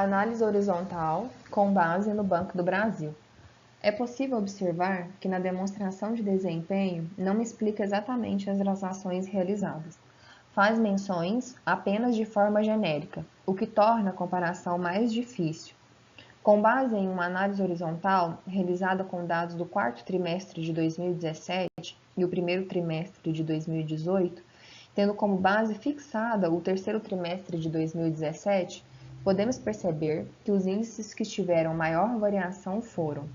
Análise horizontal com base no Banco do Brasil. É possível observar que na demonstração de desempenho não explica exatamente as transações realizadas. Faz menções apenas de forma genérica, o que torna a comparação mais difícil. Com base em uma análise horizontal realizada com dados do quarto trimestre de 2017 e o primeiro trimestre de 2018, tendo como base fixada o terceiro trimestre de 2017, podemos perceber que os índices que tiveram maior variação foram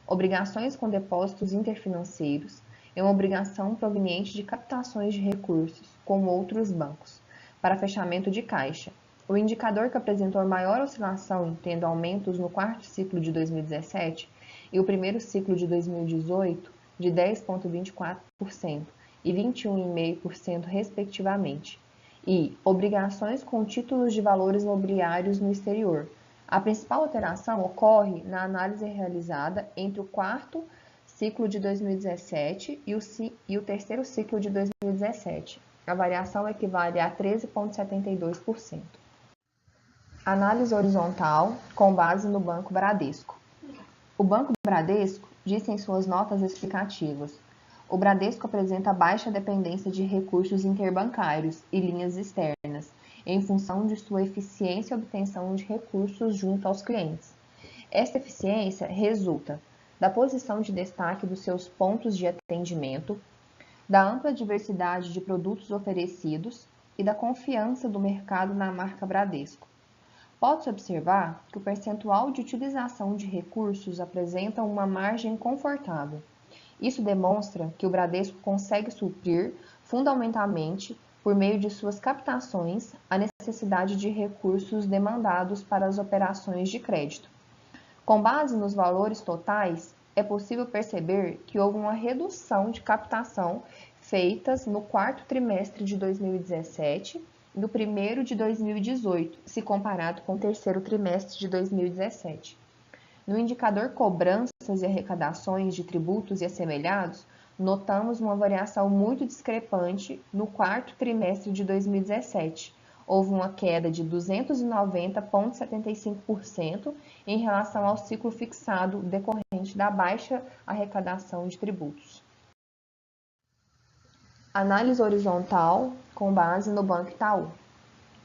obrigações com depósitos interfinanceiros e uma obrigação proveniente de captações de recursos com outros bancos, para fechamento de caixa. O indicador que apresentou maior oscilação, tendo aumentos no quarto ciclo de 2017 e o primeiro ciclo de 2018, de 10,24% e 21,5% respectivamente, e obrigações com títulos de valores mobiliários no exterior. A principal alteração ocorre na análise realizada entre o quarto ciclo de 2017 e o terceiro ciclo de 2017. A variação equivale a 13,72%. Análise horizontal com base no Banco Bradesco. O Banco Bradesco disse em suas notas explicativas: o Bradesco apresenta baixa dependência de recursos interbancários e linhas externas, em função de sua eficiência e obtenção de recursos junto aos clientes. Esta eficiência resulta da posição de destaque dos seus pontos de atendimento, da ampla diversidade de produtos oferecidos e da confiança do mercado na marca Bradesco. Pode-se observar que o percentual de utilização de recursos apresenta uma margem confortável. Isso demonstra que o Bradesco consegue suprir, fundamentalmente, por meio de suas captações, a necessidade de recursos demandados para as operações de crédito. Com base nos valores totais, é possível perceber que houve uma redução de captação feitas no quarto trimestre de 2017 e no primeiro de 2018, se comparado com o terceiro trimestre de 2017. No indicador cobranças e arrecadações de tributos e assemelhados, notamos uma variação muito discrepante no quarto trimestre de 2017. Houve uma queda de 290,75% em relação ao ciclo fixado decorrente da baixa arrecadação de tributos. Análise horizontal com base no Banco Itaú.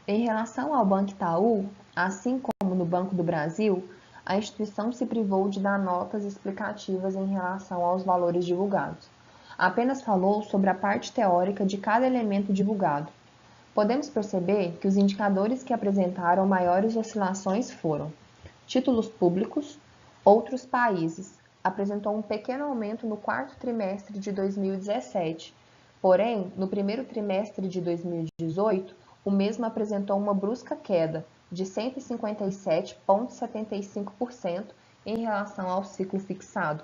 Em relação ao Banco Itaú, assim como no Banco do Brasil, a instituição se privou de dar notas explicativas em relação aos valores divulgados. Apenas falou sobre a parte teórica de cada elemento divulgado. Podemos perceber que os indicadores que apresentaram maiores oscilações foram títulos públicos, outros países, apresentou um pequeno aumento no quarto trimestre de 2017, porém, no primeiro trimestre de 2018, o mesmo apresentou uma brusca queda de 157,75% em relação ao ciclo fixado.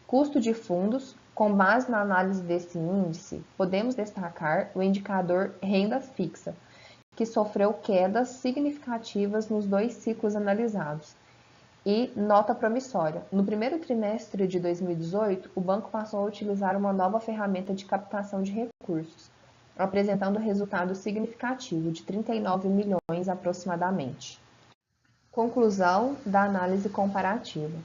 Custo de fundos, com base na análise desse índice, podemos destacar o indicador renda fixa, que sofreu quedas significativas nos dois ciclos analisados. E nota promissória. No primeiro trimestre de 2018, o banco passou a utilizar uma nova ferramenta de captação de recursos, apresentando resultado significativo de 39 milhões aproximadamente. Conclusão da análise comparativa.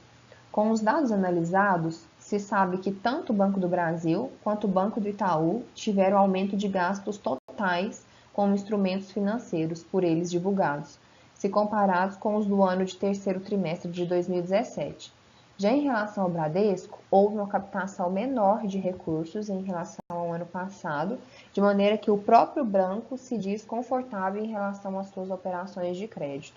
Com os dados analisados, se sabe que tanto o Banco do Brasil quanto o Banco do Itaú tiveram aumento de gastos totais com instrumentos financeiros por eles divulgados, se comparados com os do ano de terceiro trimestre de 2017. Já em relação ao Bradesco, houve uma captação menor de recursos em relação ao ano passado, de maneira que o próprio banco se diz confortável em relação às suas operações de crédito.